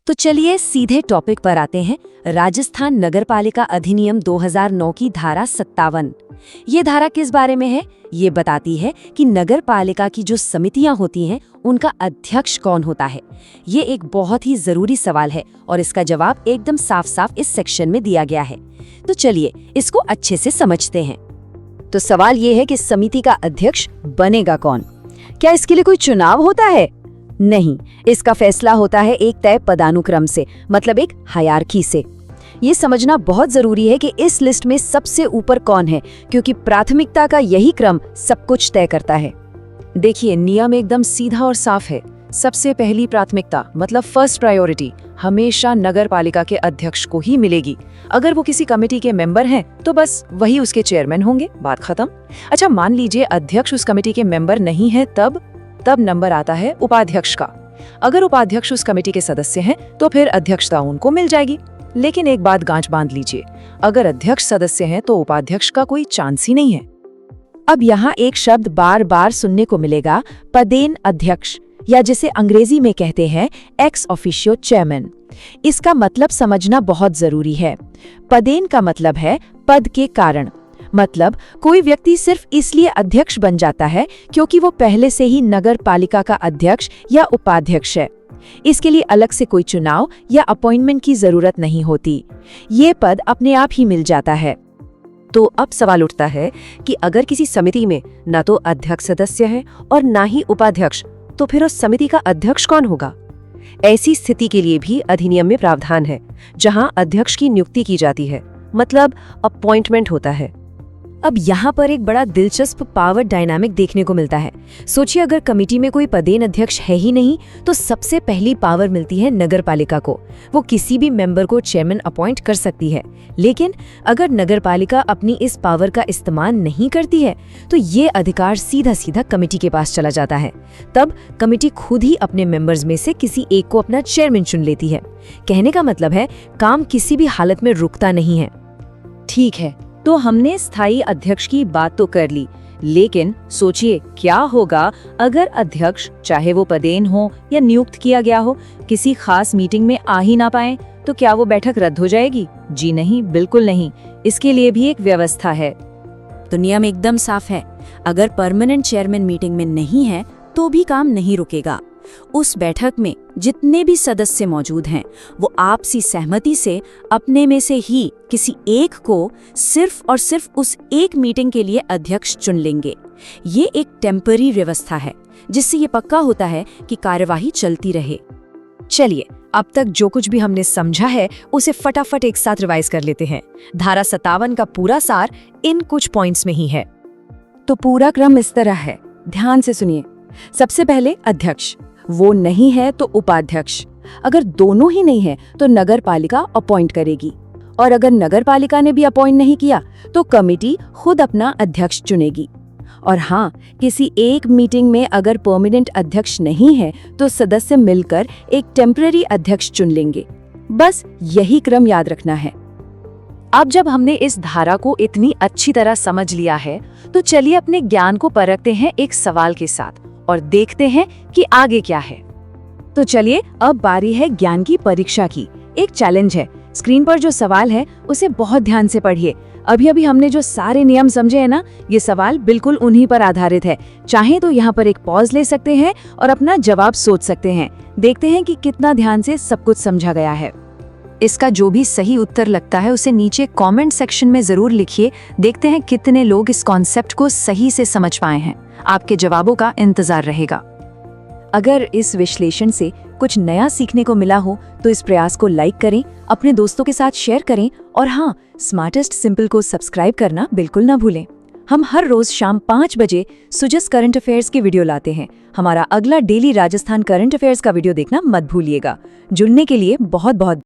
तो चलिए सीधे टॉपिक पर आते हैं। राजस्थान नगरपालिका अधिनियम 2009 की धारा 57। ये धारा किस बारे में है? ये बताती है कि नगरपालिका की जो समितियां होती हैं उनका अध्यक्ष कौन होता है। ये एक बहुत ही जरूरी सवाल है और इसका जवाब एकदम साफ साफ इस सेक्शन में दिया गया है। तो चलिए इसको अच्छे से समझते हैं। तो सवाल ये है कि समिति का अध्यक्ष बनेगा कौन? क्या इसके लिए कोई चुनाव होता है? नहीं, इसका फैसला होता है एक तय पदानुक्रम से, मतलब एक हायरार्की से। ये समझना बहुत जरूरी है कि इस लिस्ट में सबसे ऊपर कौन है, क्योंकि प्राथमिकता का यही क्रम सब कुछ तय करता है। देखिए, नियम एकदम सीधा और साफ है। सबसे पहली प्राथमिकता मतलब फर्स्ट प्रायोरिटी हमेशा नगर पालिका के अध्यक्ष को ही मिलेगी। अगर वो किसी कमेटी के मेंबर हैं तो बस वही उसके चेयरमैन होंगे, बात खत्म। अच्छा, मान लीजिए अध्यक्ष उस कमेटी के मेंबर नहीं है, तब नंबर आता है उपाध्यक्ष का। अगर उपाध्यक्ष उस कमेटी के सदस्य हैं तो फिर अध्यक्षता उनको मिल जाएगी। लेकिन एक बात गांठ बांध लीजिए, अगर अध्यक्ष सदस्य हैं तो उपाध्यक्ष का कोई चांस ही नहीं है। अब यहाँ एक शब्द बार बार सुनने को मिलेगा, पदेन अध्यक्ष, या जिसे अंग्रेजी में कहते हैं एक्स ऑफिशियो चेयरमैन। इसका मतलब समझना बहुत जरूरी है। पदेन का मतलब है पद के कारण, मतलब कोई व्यक्ति सिर्फ इसलिए अध्यक्ष बन जाता है क्योंकि वो पहले से ही नगर पालिका का अध्यक्ष या उपाध्यक्ष है। इसके लिए अलग से कोई चुनाव या अपॉइंटमेंट की जरूरत नहीं होती, ये पद अपने आप ही मिल जाता है। तो अब सवाल उठता है कि अगर किसी समिति में न तो अध्यक्ष सदस्य है और न ही उपाध्यक्ष, तो फिर उस समिति का अध्यक्ष कौन होगा? ऐसी स्थिति के लिए भी अधिनियम में प्रावधान है, जहां अध्यक्ष की नियुक्ति की जाती है, मतलब अपॉइंटमेंट होता है। अब यहाँ पर एक बड़ा दिलचस्प पावर डायनामिक देखने को मिलता है। सोचिए, अगर कमेटी में कोई पदेन अध्यक्ष है ही नहीं तो सबसे पहली पावर मिलती है नगर पालिका को। वो किसी भी मेंबर को चेयरमैन अपॉइंट कर सकती है। लेकिन अगर नगर पालिका अपनी इस पावर का इस्तेमाल नहीं करती है तो ये अधिकार सीधा सीधा कमेटी के पास चला जाता है। तब कमेटी खुद ही अपने मेंबर्स में से किसी एक को अपना चेयरमैन चुन लेती है। कहने का मतलब है, काम किसी भी हालत में रुकता नहीं है। ठीक है, तो हमने स्थायी अध्यक्ष की बात तो कर ली, लेकिन सोचिए क्या होगा अगर अध्यक्ष, चाहे वो पदेन हो या नियुक्त किया गया हो, किसी खास मीटिंग में आ ही ना पाए, तो क्या वो बैठक रद्द हो जाएगी? जी नहीं, बिल्कुल नहीं। इसके लिए भी एक व्यवस्था है। तो नियम एकदम साफ है, अगर परमानेंट चेयरमैन मीटिंग में नहीं है तो भी काम नहीं रुकेगा। उस बैठक में जितने भी सदस्य मौजूद हैं वो आपसी सहमति से अपने में से ही किसी एक को सिर्फ और सिर्फ उस एक मीटिंग के लिए अध्यक्ष चुन लेंगे। ये एक टेम्पररी व्यवस्था है जिससे ये पक्का होता है कि कार्यवाही चलती रहे। चलिए, अब तक जो कुछ भी हमने समझा है उसे फटाफट एक साथ रिवाइज कर लेते हैं। धारा 57 का पूरा सार इन कुछ पॉइंट्स में ही है। तो पूरा क्रम इस तरह है, ध्यान से सुनिए। सबसे पहले अध्यक्ष, वो नहीं है तो उपाध्यक्ष। अगर दोनों ही नहीं है तो नगर पालिका अपॉइंट करेगी, और अगर नगर पालिका ने भी अपॉइंट नहीं किया तो कमेटी खुद अपना अध्यक्ष चुनेगी। और हाँ, किसी एक मीटिंग में अगर परमानेंट अध्यक्ष नहीं है तो सदस्य मिलकर एक टेम्पररी अध्यक्ष चुन लेंगे। बस यही क्रम याद रखना है। अब जब हमने इस धारा को इतनी अच्छी तरह समझ लिया है तो चलिए अपने ज्ञान को परखते हैं एक सवाल के साथ और देखते हैं कि आगे क्या है। तो चलिए, अब बारी है ज्ञान की परीक्षा की। एक चैलेंज है, स्क्रीन पर जो सवाल है उसे बहुत ध्यान से पढ़िए। अभी हमने जो सारे नियम समझे हैं ना, ये सवाल बिल्कुल उन्हीं पर आधारित है। चाहे तो यहाँ पर एक पॉज ले सकते हैं और अपना जवाब सोच सकते हैं। देखते हैं कि कितना ध्यान से सब कुछ समझा गया है। इसका जो भी सही उत्तर लगता है उसे नीचे कमेंट सेक्शन में जरूर लिखिए। देखते हैं कितने लोग इस कॉन्सेप्ट को सही से समझ पाए हैं। आपके जवाबों का इंतजार रहेगा। अगर इस विश्लेषण से कुछ नया सीखने को मिला हो तो इस प्रयास को लाइक करें, अपने दोस्तों के साथ शेयर करें, और हाँ, स्मार्टेस्ट सिंपल को सब्सक्राइब करना बिल्कुल ना भूलें। हम हर रोज शाम 5 बजे सुजस करंट अफेयर्स की वीडियो लाते हैं। हमारा अगला डेली राजस्थान करंट अफेयर्स का वीडियो देखना मत भूलिएगा। जुड़ने के लिए बहुत बहुत